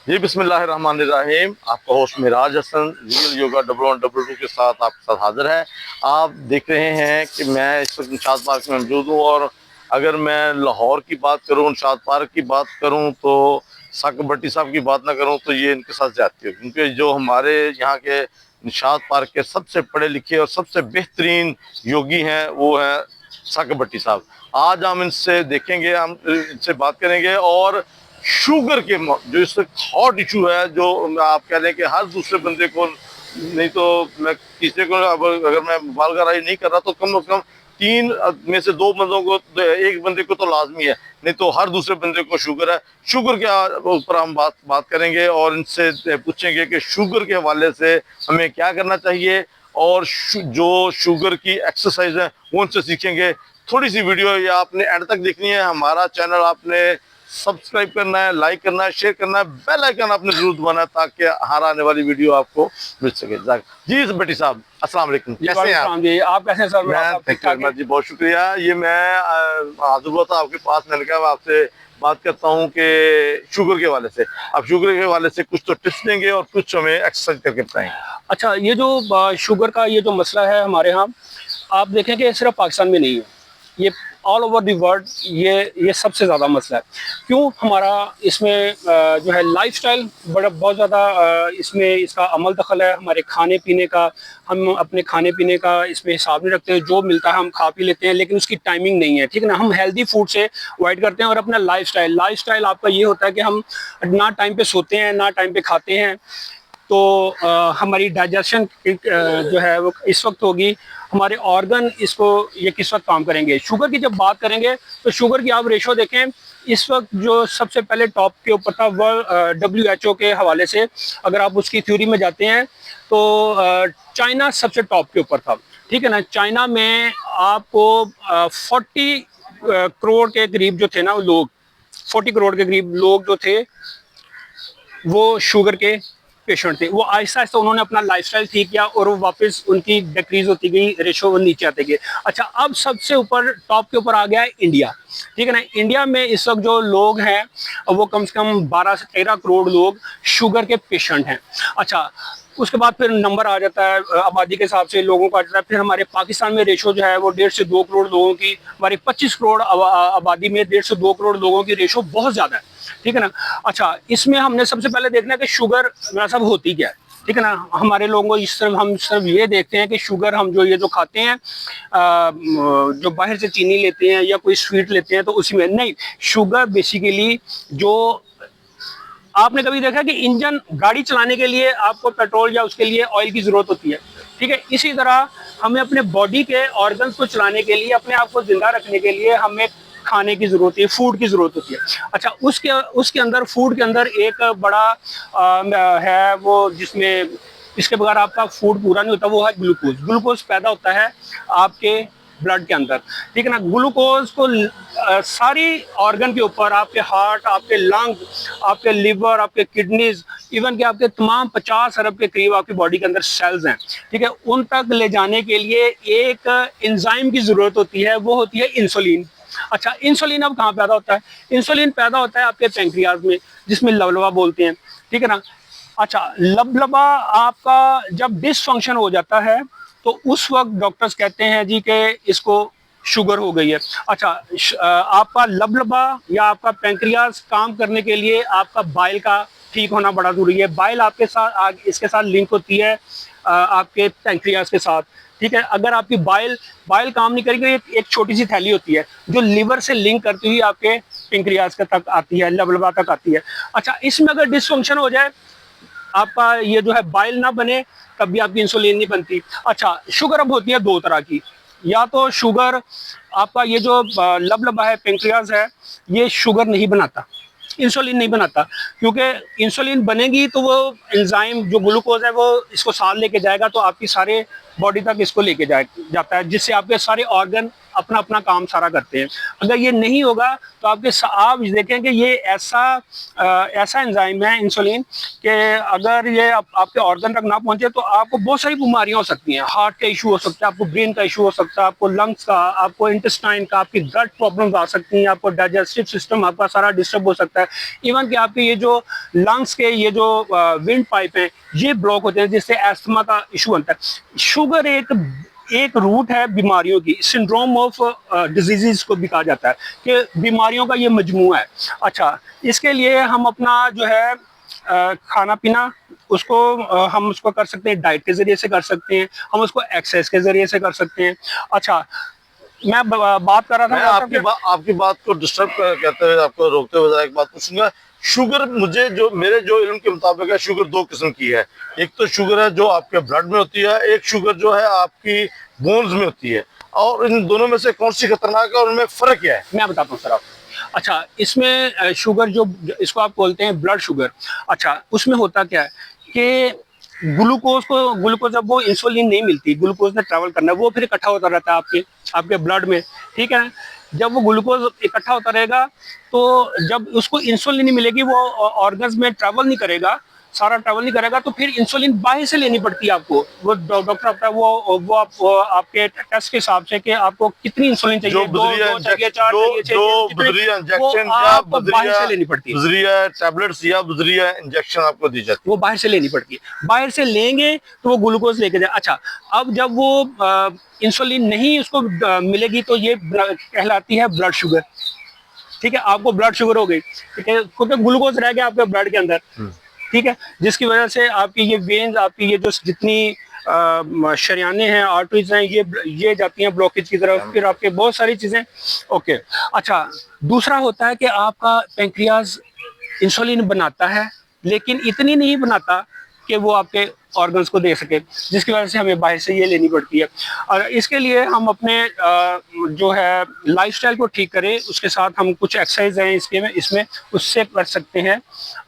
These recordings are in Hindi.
जी बिस्मिल्लाहिर्रहमानिर्रहीम। आपका host Miraj Hasan real yoga 1122 के साथ आपके साथ हाजिर है। आप देख रहे हैं कि मैं इस वक्त निशात पार्क में मौजूद हूँ, और अगर मैं लाहौर की बात करूँ, निशात पार्क की बात करूँ, तो साकिब भट्टी साहब की बात ना करूँ तो ये इनके साथ जाती है, क्योंकि जो हमारे यहाँ के निशात पार्क के सबसे पढ़े लिखे और सबसे बेहतरीन योगी हैं वो हैं साकिब भट्टी साहब। आज हम इनसे देखेंगे, हम इनसे बात करेंगे, और शुगर के जो इस हॉट इशू है, जो आप कह रहे हैं कि हर दूसरे बंदे को, नहीं तो मैं किसी को, अब अगर मैं मुबालगाराई नहीं कर रहा तो कम से कम 3 में से 2 बंदों को, एक बंदे को तो लाजमी है, नहीं तो हर दूसरे बंदे को शुगर है। शुगर के ऊपर हम बात करेंगे और इनसे पूछेंगे कि शुगर के हवाले से हमें क्या करना चाहिए, और जो शुगर की एक्सरसाइज है वो उनसे सीखेंगे। थोड़ी सी वीडियो ये आपने एंड तक देखनी है। हमारा चैनल आपने सब्सक्राइब करना है, लाइक करना है, शेयर करना है, बेल आइकन आपने जरूर दबाना है, ताकि हर आने वाली वीडियो आपको मिल सके। जी भट्टी साहब, अस्सलाम वालेकुम, कैसे हैं आप? जी, आप कैसे हैं सर? मैं जी बहुत शुक्रिया। ये मैं हाजिर हुआ था आपके पास, मैंने कहा आपसे बात करता हूँ कि शुगर के हवाले से, आप शुगर के हवाले से कुछ तो टिप्स देंगे और कुछ हमें एक्सरसाइज करके बताएंगे। अच्छा, ये जो शुगर का ये जो मसला है हमारे यहाँ, आप देखें कि सिर्फ पाकिस्तान में नहीं है, ये ऑल ओवर द वर्ल्ड ये सबसे ज़्यादा मसला है। क्यों? हमारा इसमें जो है लाइफस्टाइल बहुत ज़्यादा इसमें इसका अमल दखल है। हमारे खाने पीने का, हम अपने खाने पीने का इसमें हिसाब नहीं रखते हैं। जो मिलता है हम खा पी लेते हैं, लेकिन उसकी टाइमिंग नहीं है, ठीक है ना। हम हेल्दी फूड से अवॉइड करते हैं, और अपना लाइफस्टाइल आपका ये होता है कि हम ना टाइम पे सोते हैं, ना टाइम पे खाते हैं। तो हमारी डाइजेशन जो है वो इस वक्त होगी, हमारे ऑर्गन इसको ये किस वक्त काम करेंगे। शुगर की जब बात करेंगे तो शुगर की आप रेशो देखें, इस वक्त जो सबसे पहले टॉप के ऊपर था वर्ल्ड WHO के हवाले से, अगर आप उसकी थ्योरी में जाते हैं तो चाइना सबसे टॉप के ऊपर था, ठीक है ना। चाइना में आपको 40 करोड़ के करीब जो थे ना लोग, 40 करोड़ के करीब लोग जो थे वो शुगर के पेशेंट थे। वो आहिस्ता आहिस्ता उन्होंने अपना लाइफस्टाइल ठीक किया और वो वापस उनकी डिक्रीज होती गई, रेशो वो नीचे आते गए। अच्छा, अब सबसे ऊपर टॉप के ऊपर आ गया है इंडिया, ठीक है ना। इंडिया में इस वक्त जो लोग हैं वो कम से कम 12 से 13 करोड़ लोग शुगर के पेशेंट हैं। अच्छा, उसके बाद फिर नंबर आ जाता है आबादी के हिसाब से लोगों का आ जाता है। फिर हमारे पाकिस्तान में रेशो जो है वो 1.5 से 2 करोड़ लोगों की, हमारी 25 करोड़ आबादी में 1.5 से 2 करोड़ लोगों की रेशो बहुत ज़्यादा है, ठीक है ना। अच्छा, इसमें हमने सबसे पहले देखना है कि शुगर मेरा सब होती क्या है, ठीक है ना। हमारे लोगों को हम सिर्फ ये देखते हैं कि शुगर हम जो ये जो खाते हैं, जो बाहर से चीनी लेते हैं या कोई स्वीट लेते हैं, तो उसी में नहीं। शुगर बेसिकली जो आपने कभी देखा कि इंजन गाड़ी चलाने के लिए आपको पेट्रोल या उसके लिए ऑयल की जरूरत होती है, ठीक है। इसी तरह हमें अपने बॉडी के ऑर्गन्स को चलाने के लिए, अपने आप को जिंदा रखने के लिए हमें खाने की जरूरत है, फूड की जरूरत होती है। अच्छा, उसके अंदर फूड के अंदर एक बड़ा है वो, जिसमें इसके बगैर आपका फूड पूरा नहीं होता, वो है ग्लूकोज। ग्लूकोज पैदा होता है आपके ब्लड के अंदर, ठीक है ना। ग्लूकोज को सारी ऑर्गन के ऊपर, आपके हार्ट, आपके लंग, आपके लिवर, आपके किडनीज, इवन कि आपके तमाम 50 अरब के करीब आपकी बॉडी के अंदर सेल्स हैं, ठीक है। उन तक ले जाने के लिए एक एंजाइम की जरूरत होती है, वो होती है इंसुलिन। अच्छा, इंसुलिन अब कहाँ पैदा होता है? इंसुलिन पैदा होता है आपके पैंक्रियाज में, जिसमें लबलबा बोलते हैं, ठीक है ना। अच्छा, लबलबा आपका जब डिसफंक्शन हो जाता है तो उस वक्त डॉक्टर्स कहते हैं जी कि इसको शुगर हो गई है। अच्छा, आपका लबलबा या आपका पैंक्रियाज काम करने के लिए आपका बाइल का ठीक होना बड़ा जरूरी है। बाइल आपके साथ इसके साथ लिंक होती है आपके पैंक्रियाज के साथ, ठीक है। अगर आपकी बाइल काम नहीं करेगी, एक छोटी सी थैली होती है जो लिवर से लिंक करती हुई आपके पैंक्रियाज तक आती है, लबलबा तक आती है। अच्छा, इसमें अगर डिसफंक्शन हो जाए, आपका ये जो है बाइल ना बने, तब भी आपकी इंसुलिन नहीं बनती। अच्छा, शुगर अब होती है 2 तरह की। या तो शुगर आपका ये जो लबलबा है, पैंक्रियाज है, ये शुगर नहीं बनाता, इंसुलिन नहीं बनाता, क्योंकि इंसुलिन बनेगी तो वो एंजाइम जो ग्लूकोज है वो इसको साथ लेके जाएगा, तो आपकी सारे बॉडी तक इसको लेके जाता है, जिससे आपके सारे ऑर्गन अपना अपना काम सारा करते हैं। अगर ये नहीं होगा तो आप देखें कि ये ऐसा एंजाइम है इंसुलिन कि अगर ये आपके ऑर्गन तक ना पहुंचे तो आपको बहुत सारी बीमारियां हो सकती हैं। हार्ट का इशू हो सकता है, आपको ब्रेन का इशू हो सकता है, आपको लंग्स का, आपको इंटेस्टाइन का, आपकी गट प्रॉब्लम्स आ सकती हैं, आपको डाइजेस्टिव सिस्टम आपका सारा डिस्टर्ब हो सकता है। इवन कि आपके ये जो लंग्स के ये जो विंड पाइप हैं ये ब्लॉक होते हैं, जिससे अस्थमा का इशू बनता है। शुगर एक रूट है बीमारियों की, सिंड्रोम ऑफ डिजीजेस को भी कहा जाता है कि बीमारियों का ये मजमूआ है। अच्छा, इसके लिए हम अपना जो है खाना पीना उसको हम उसको कर सकते हैं, डाइट के जरिए से कर सकते हैं, हम उसको एक्सरसाइज के जरिए से कर सकते हैं। अच्छा, मैं बात कर रहा था, मैं आपकी बात को डिस्टर्ब कहते हुए, आपको रोकते हुए जरा एक बात पूछूंगा। शुगर, मेरे जो इल्म के मुताबिक है, शुगर दो किस्म की है। एक तो शुगर है जो आपके ब्लड में होती है, एक शुगर जो है आपकी बोन्स में होती है। और इन दोनों में से कौन सी खतरनाक है और उनमें फर्क क्या है? मैं बताता हूँ सर आपको। अच्छा, इसमें शुगर जो इसको आप बोलते हैं ब्लड शुगर। अच्छा, उसमें होता क्या है कि ग्लूकोज जब वो इंसुलिन नहीं मिलती, ग्लूकोज ने ट्रैवल करना है, वो फिर इकट्ठा होता रहता है आपके ब्लड में, ठीक है। जब वो ग्लूकोज इकट्ठा होता रहेगा तो जब उसको इंसुलिन नहीं मिलेगी, वो ऑर्गन्स में ट्रैवल नहीं करेगा, सारा ट्रैवल नहीं करेगा, तो फिर इंसुलिन बाहर से लेनी पड़ती है आपको। वो डॉक्टर आपका वो आपके टेस्ट के हिसाब से कि आपको कितनी इंसुलिन चाहिए, दो चाहिए, चार चाहिए, वो बाहर से लेनी पड़ती है। टैबलेट्स या बुजरिया इंजेक्शन आपको दी जाती है, वो बाहर से लेनी पड़ती है। बाहर से लेंगे तो वो ग्लूकोज लेके जाए। अच्छा, अब जब वो इंसुलिन नहीं उसको मिलेगी तो ये कहलाती है ब्लड शुगर, ठीक है। आपको ब्लड शुगर हो गई, ठीक है, क्योंकि ग्लूकोज रह गया आपके ब्लड के अंदर, ठीक है, जिसकी वजह से आपकी ये वेन्स, आपकी ये जो जितनी शरियाने हैं, आर्टरीज हैं, ये जाती हैं ब्लॉकेज की तरफ, फिर आपके बहुत सारी चीजें। ओके, अच्छा, दूसरा होता है कि आपका पेंक्रियाज इंसुलिन बनाता है, लेकिन इतनी नहीं बनाता कि वो आपके ऑर्गन्स को दे सके, जिसकी वजह से हमें बाहर से ये लेनी पड़ती है। और इसके लिए हम अपने जो है लाइफस्टाइल को ठीक करें, उसके साथ हम कुछ एक्सरसाइज हैं इसमें उससे कर सकते हैं,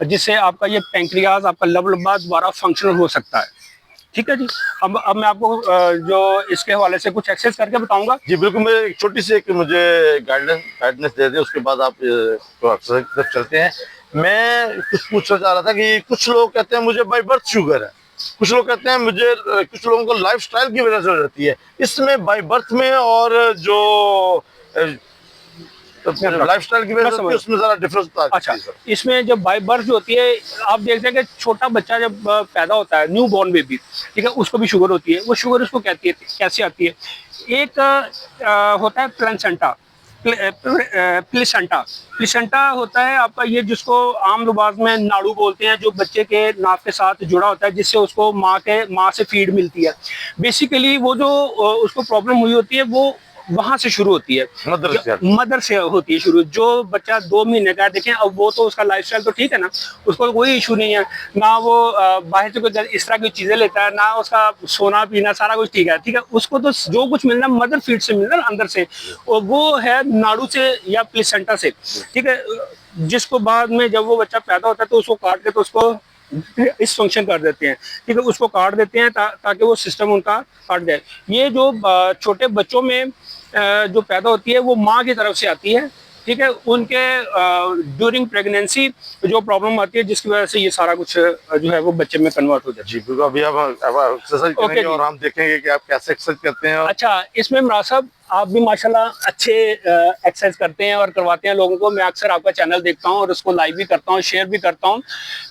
जिससे आपका ये पेंक्रियाज, आपका लबा दोबारा फंक्शनल हो सकता है, ठीक है जी। अब मैं आपको जो इसके हवाले से कुछ एक्सरसाइज करके बताऊंगा। जी बिल्कुल, मैं एक छोटी सी मुझे गाइडेंस दे दें, उसके बाद आप एक्सरसाइज की तरफ चलते हैं। मैं कुछ पूछना चाह रहा था कि कुछ लोग कहते हैं मुझे बाय बर्थ शुगर है, कुछ लोग कहते हैं मुझे, कुछ लोगों को लाइफस्टाइल की वजह से हो जाती है। इसमें बाय बर्थ में और जो लाइफस्टाइल की वजह से उसमें जरा डिफरेंस होता है। अच्छा, इसमें जब बाय बर्थ होती है, आप देखते हैं कि छोटा बच्चा जब पैदा होता है, न्यू बॉर्न बेबी, ठीक है, उसको भी शुगर होती है। वो शुगर उसको कहती है, कैसे आती है? एक होता है प्लेसेंटा होता है आपका, ये जिसको आम लुबाज में नाड़ू बोलते हैं, जो बच्चे के नाक के साथ जुड़ा होता है, जिससे उसको माँ से फीड मिलती है। बेसिकली वो जो उसको प्रॉब्लम हुई होती है वो वहां से शुरू होती है, मदर से होती है शुरू। जो बच्चा 2 महीने का है, देखें, अब वो तो उसका लाइफस्टाइल तो ठीक है ना, उसको कोई इशू नहीं है ना, वो बाहर से कोई इस तरह की चीजें लेता है ना, उसका सोना पीना सारा कुछ ठीक है, ठीक है। उसको तो जो कुछ मिलना मदर फीड से मिलना अंदर से, और वो है नाड़ू से या प्लेसेंटा से, ठीक है, जिसको बाद में जब वो बच्चा पैदा होता है तो उसको काट के तो उसको इस फंक्शन कर देते हैं, ठीक है, उसको काट देते हैं ताकि वो सिस्टम उनका काट जाए। ये जो छोटे बच्चों में जो पैदा होती है वो माँ की तरफ से आती है, ठीक है। उनके ड्यूरिंग प्रेगनेंसी जो प्रॉब्लम आती है, जिसकी वजह से ये सारा कुछ जो है वो बच्चे में कन्वर्ट हो जाता है। जी बिल्कुल, अभी हम एक्सरसाइज करेंगे और हम देखेंगे कि आप कैसे एक्सरसाइज करते हैं। अच्छा, इसमें इमरान साहब आप भी माशाल्लाह अच्छे एक्सरसाइज करते हैं और करवाते हैं लोगों को। मैं अक्सर आपका चैनल देखता हूँ और उसको लाइक भी करता हूँ, शेयर भी करता हूँ,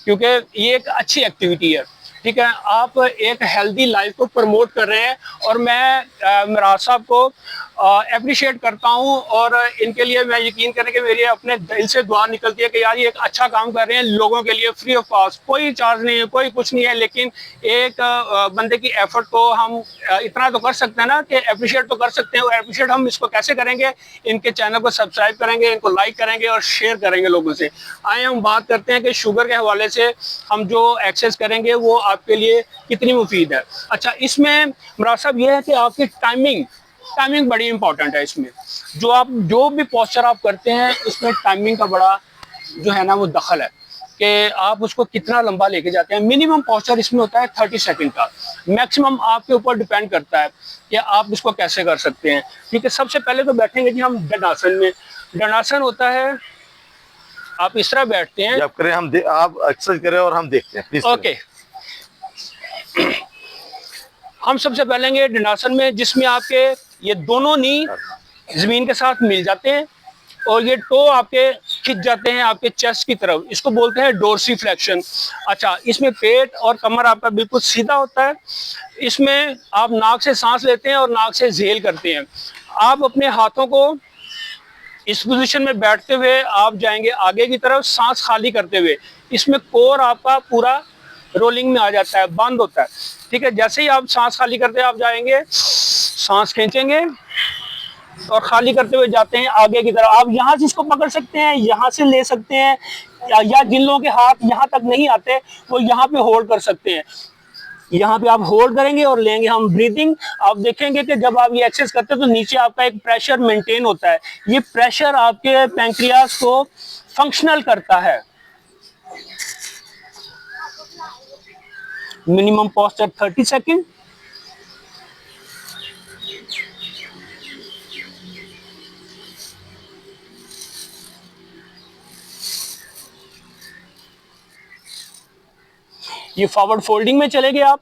क्योंकि ये एक अच्छी एक्टिविटी है, ठीक है। आप एक हेल्दी लाइफ को प्रमोट कर रहे हैं और मैं मिराज साहब को अप्रिशिएट करता हूं, और इनके लिए मैं यकीन करें कि मेरी अपने दिल से दुआ निकलती है कि यार ये एक अच्छा काम कर रहे हैं लोगों के लिए, फ्री ऑफ कॉस्ट, कोई चार्ज नहीं है, कोई कुछ नहीं है, लेकिन एक बंदे की एफर्ट को हम इतना तो कर सकते हैं ना कि अप्रिशिएट तो कर सकते हैं। और अप्रिशिएट हम इसको कैसे करेंगे? इनके चैनल को सब्सक्राइब करेंगे, इनको लाइक करेंगे और शेयर करेंगे लोगों से। आए हम बात करते हैं कि शुगर के हवाले से हम जो एक्सरसाइज करेंगे वो आपके लिए कितनी मुफीद है। अच्छा, इसमें मिराज साहब ये है कि आपकी टाइमिंग बड़ी इंपॉर्टेंट है। इसमें जो भी पोस्चर आप करते हैं, इसमें टाइमिंग का बड़ा जो है ना वो दखल है, कि आप उसको कितना लंबा लेके जाते हैं। मिनिमम पोस्चर इसमें होता है 30 सेकंड का, मैक्सिमम आपके ऊपर डिपेंड करता है कि आप इसको कैसे कर सकते हैं। ठीक है, सबसे पहले तो बैठेंगे जी हम दंडासन में। दंडासन होता है, आप इस तरह बैठते हैं। ये आप करें, आप एक्सरसाइज करें और हम देखते हैं प्लीज। ओके, हम सबसे पहले दंडासन में, जिसमें आपके ये दोनों नी जमीन के साथ मिल जाते हैं और ये टो आपके खिंच जाते हैं आपके चेस्ट की तरफ। इसको बोलते हैं डोर्सीफ्लेक्शन। अच्छा, इसमें पेट और कमर आपका बिल्कुल सीधा होता है। इसमें आप नाक से सांस लेते हैं और नाक से झेल करते हैं। आप अपने हाथों को इस पोजीशन में बैठते हुए आप जाएंगे आगे की तरफ, सांस खाली करते हुए। इसमें कोर आपका पूरा रोलिंग में आ जाता है, बंद होता है। ठीक है, जैसे ही आप सांस खाली करते हैं आप जाएंगे, सांस खींचेंगे और खाली करते हुए जाते हैं आगे की तरफ। आप यहाँ से इसको पकड़ सकते हैं, यहाँ से ले सकते हैं, या जिन लोगों के हाथ यहाँ तक नहीं आते वो यहाँ पे होल्ड कर सकते हैं। यहाँ पे आप होल्ड करेंगे और लेंगे हम ब्रीदिंग। आप देखेंगे कि जब आप ये एक्सरसाइज करते हैं तो नीचे आपका एक प्रेशर मेंटेन होता है। ये प्रेशर आपके पैंक्रियास को फंक्शनल करता है। Minimum posture 30 second. ये फॉरवर्ड फोल्डिंग में चले गए आप।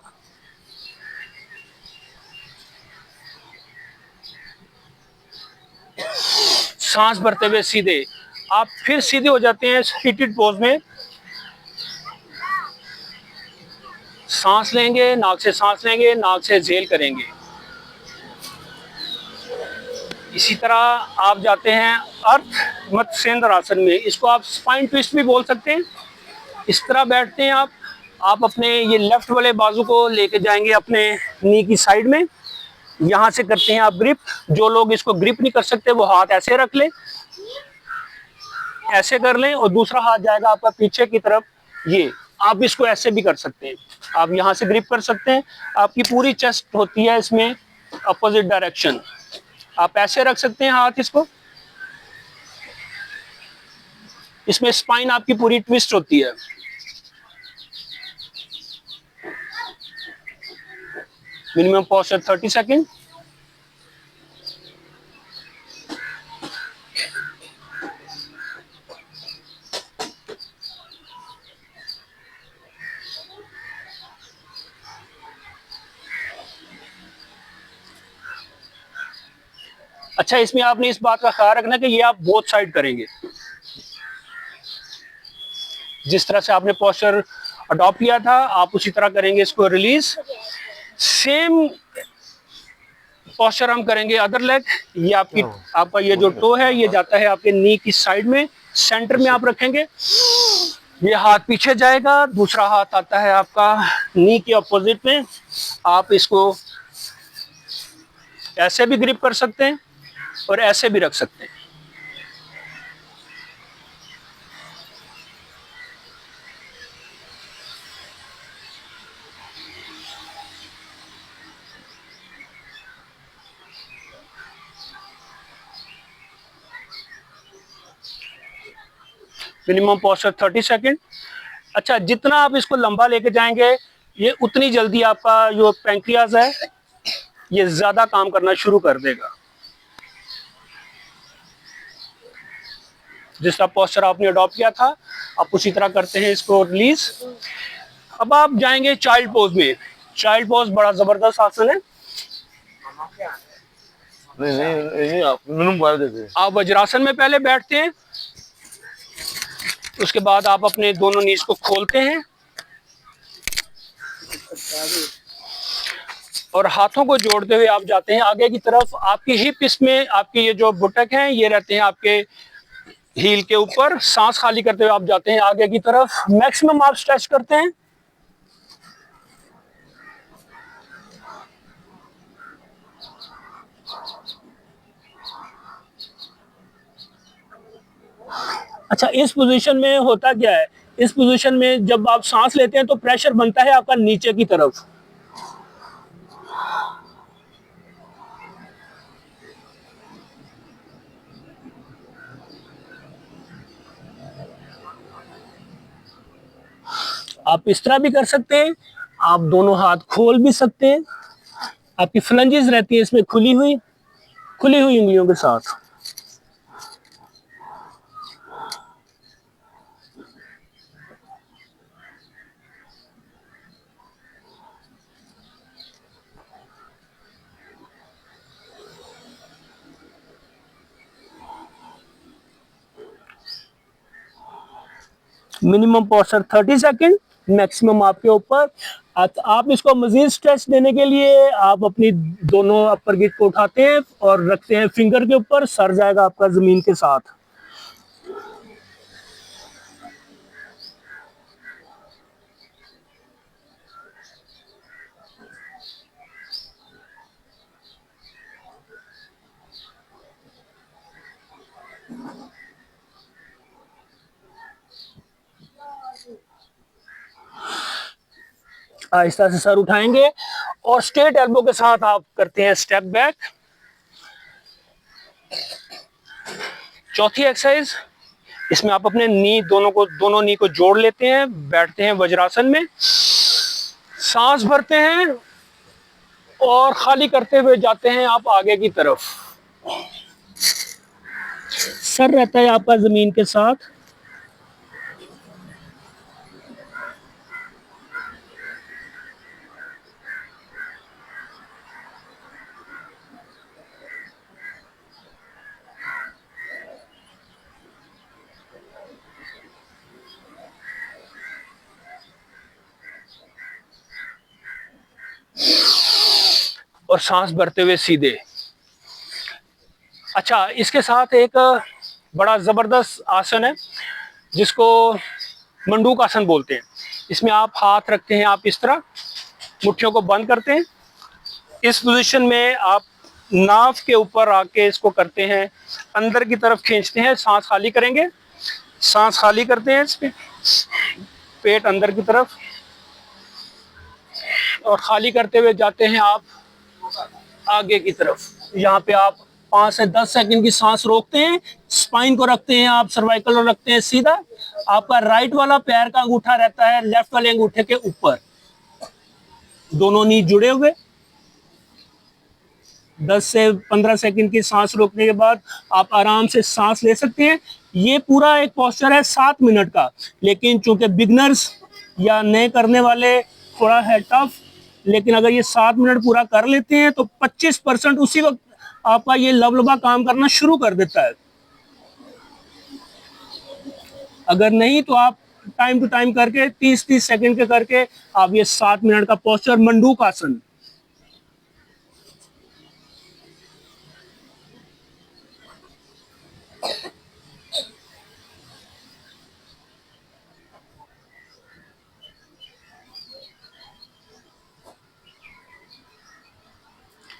सांस भरते हुए सीधे आप फिर सीधे हो जाते हैं सीटेड पोज में। सांस लेंगे, नाक से सांस लेंगे, नाक से झेल करेंगे। इसी तरह आप जाते हैं अर्थ मत्स्येंद्र आसन में। इसको आप स्पाइन ट्विस्ट भी बोल सकते हैं। इस तरह बैठते हैं आप अपने ये लेफ्ट वाले बाजू को लेके जाएंगे अपने नी की साइड में। यहाँ से करते हैं आप ग्रिप। जो लोग इसको ग्रिप नहीं कर सकते वो हाथ ऐसे रख लें, ऐसे कर लें, और दूसरा हाथ जाएगा आपका पीछे की तरफ। ये आप इसको ऐसे भी कर सकते हैं, आप यहाँ से ग्रिप कर सकते हैं। आपकी पूरी चेस्ट होती है इसमें अपोजिट डायरेक्शन। आप ऐसे रख सकते हैं हाथ इसको। इसमें स्पाइन आपकी पूरी ट्विस्ट होती है। Minimum posture 30 second. अच्छा, इसमें आपने इस बात का ख्याल रखना कि ये आप बोथ साइड करेंगे। जिस तरह से आपने पोस्चर अडॉप्ट किया था आप उसी तरह करेंगे इसको रिलीज। सेम पोस्चर हम करेंगे अदर लेग। ये आपका ये जो टो है ये जाता है आपके नी की साइड में, सेंटर में आप रखेंगे। ये हाथ पीछे जाएगा, दूसरा हाथ आता है आपका नी के अपोजिट में। आप इसको ऐसे भी ग्रिप कर सकते हैं और ऐसे भी रख सकते हैं। Minimum posture 30 second. अच्छा, जितना आप इसको लंबा लेके जाएंगे ये उतनी जल्दी आपका जो पैंक्रियाज है ये ज्यादा काम करना शुरू कर देगा। जिस तरह पोस्चर आपने अडॉप्ट किया था आप उसी तरह करते हैं इसको रिलीज। अब आप जाएंगे चाइल्ड पोज में। चाइल्ड पोज बड़ा जबरदस्त आसन है। नहीं नहीं नहीं, आप मिनिमम बार देते हैं। आप वज्रासन में पहले बैठते हैं, उसके बाद आप अपने दोनों नीज को खोलते हैं और हाथों को जोड़ते हुए आप जाते हैं आगे की तरफ। आपकी हिप, इसमें आपके ये जो बुटक हैं ये रहते हैं आपके हील के ऊपर। सांस खाली करते हुए आप जाते हैं आगे की तरफ। मैक्सिमम आप स्ट्रेच करते हैं। अच्छा, इस पोजीशन में होता क्या है, इस पोजीशन में जब आप सांस लेते हैं तो प्रेशर बनता है आपका नीचे की तरफ। आप इस तरह भी कर सकते हैं, आप दोनों हाथ खोल भी सकते हैं। आपकी फ्लंजेस रहती है इसमें खुली हुई उंगलियों के साथ। मिनिमम पोस्चर 30 सेकंड, मैक्सिमम आपके ऊपर। आप इसको मजीद स्ट्रेच देने के लिए आप अपनी दोनों अपर गिट को उठाते हैं और रखते हैं फिंगर के ऊपर, सर जाएगा आपका जमीन के साथ। आहिस्ता से सर उठाएंगे और स्ट्रेट एल्बो के साथ आप करते हैं स्टेप बैक। चौथी एक्सरसाइज, इसमें आप अपने दोनों नी को जोड़ लेते हैं, बैठते हैं वज्रासन में, सांस भरते हैं और खाली करते हुए जाते हैं आप आगे की तरफ। सर रहता है आपका जमीन के साथ। और सांस भरते हुए सीधे। अच्छा, इसके साथ एक बड़ा जबरदस्त आसन है जिसको मंडूक आसन बोलते हैं। इसमें आप हाथ रखते हैं, आप इस तरह मुट्ठियों को बंद करते हैं। इस पोजीशन में आप नाभ के ऊपर आके इसको करते हैं, अंदर की तरफ खींचते हैं, सांस खाली करेंगे, सांस खाली करते हैं, इसमें पेट अंदर की तरफ और खाली करते हुए जाते हैं आप आगे की तरफ। यहाँ पे आप 5 से 10 सेकंड की सांस रोकते हैं, स्पाइन को रखते हैं, आप सर्वाइकल को रखते हैं सीधा। आपका राइट वाला पैर का अंगूठा रहता है लेफ्ट वाले अंगूठे के ऊपर, दोनों नी जुड़े हुए। 10 से 15 सेकंड की सांस रोकने के बाद आप आराम से सांस ले सकते हैं। ये पूरा एक पोस्चर है 7 मिनट का, लेकिन चूंकि बिगनर्स या नए करने वाले थोड़ा है टफ, लेकिन अगर ये 7 मिनट पूरा कर लेते हैं तो 25% उसी वक्त आपका ये लबलबा काम करना शुरू कर देता है। अगर नहीं तो आप टाइम टू टाइम करके 30-30 सेकंड के करके आप ये 7 मिनट का पोस्चर मंडूक आसन।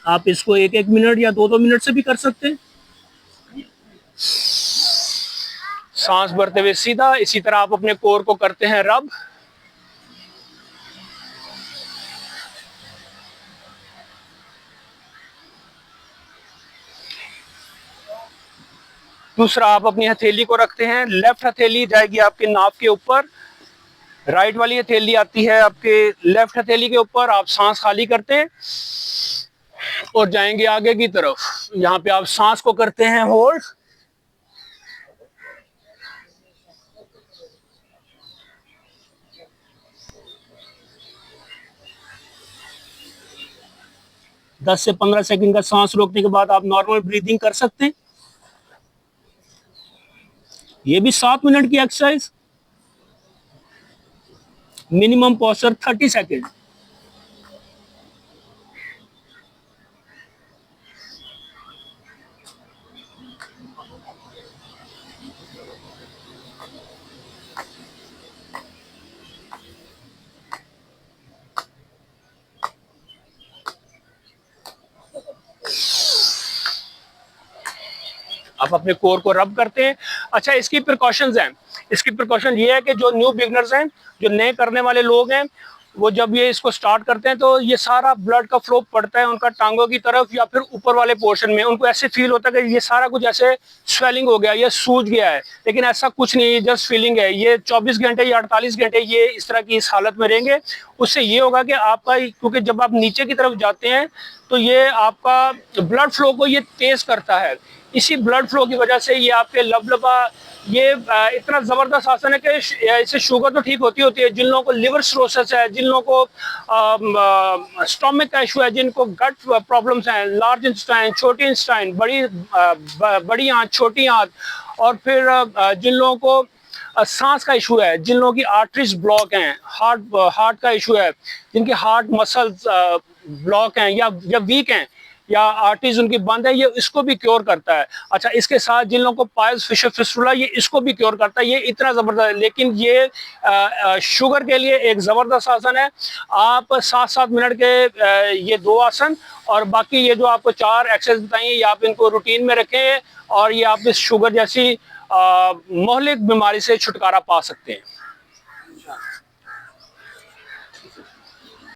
आप इसको 1-1 मिनट या 2-2 मिनट से भी कर सकते हैं। सांस भरते हुए सीधा। इसी तरह आप अपने कोर को करते हैं रब। दूसरा, आप अपनी हथेली को रखते हैं, लेफ्ट हथेली जाएगी आपके नाभ के ऊपर, राइट वाली हथेली आती है आपके लेफ्ट हथेली के ऊपर। आप सांस खाली करते हैं और जाएंगे आगे की तरफ। यहाँ पे आप सांस को करते हैं होल्ड, दस से 15 सेकंड का सांस रोकने के बाद आप नॉर्मल ब्रीदिंग कर सकते हैं। ये भी 7 मिनट की एक्सरसाइज, मिनिमम पोस्चर 30 सेकंड। आप अपने कोर को रब करते हैं। अच्छा, इसकी प्रिकॉशंस हैं। इसकी प्रिकॉशन ये है कि जो न्यू बिगनर्स हैं, जो नए करने वाले लोग हैं, वो जब ये इसको स्टार्ट करते हैं तो ये सारा ब्लड का फ्लो पड़ता है उनका टांगों की तरफ या फिर ऊपर वाले पोर्शन में। उनको ऐसे फील होता है कि ये सारा कुछ ऐसे स्वेलिंग हो गया, ये सूज गया है, लेकिन ऐसा कुछ नहीं है, जस्ट फीलिंग है। ये 24 घंटे या 48 घंटे ये इस तरह की इस हालत में रहेंगे। उससे ये होगा कि आपका, क्योंकि जब आप नीचे की तरफ जाते हैं तो ये आपका ब्लड फ्लो को ये तेज करता है। इसी ब्लड फ्लो की वजह से ये आपके लबलबा, ये इतना जबरदस्त आसन है कि इससे शुगर तो ठीक होती है। जिन लोगों को लिवर सिरोसिस है, जिन लोगों को स्टोमक का इशू है, जिनको गट प्रॉब्लम्स हैं, लार्ज इंटेस्टाइन, छोटी इंटेस्टाइन, बड़ी आंत, छोटी आंत, और फिर जिन लोगों को सांस का इशू है, जिन लोगों की आर्टरीज ब्लॉक हैं, हार्ट का इशू है, जिनके हार्ट मसल्स ब्लॉक हैं या वीक हैं या आर्टरीज उनकी बंद है, ये इसको भी क्योर करता है। अच्छा, इसके साथ जिन लोगों को पाइल्स फिस्टुला, ये इसको भी क्योर करता है। ये इतना जबरदस्त है। लेकिन ये शुगर के लिए एक जबरदस्त आसन है। आप 7-7 मिनट के ये 2 आसन और बाकी ये जो आपको 4 एक्सरसाइज बताई, ये आप इनको रूटीन में रखें और ये आप इस शुगर जैसी मोहलिक बीमारी से छुटकारा पा सकते हैं।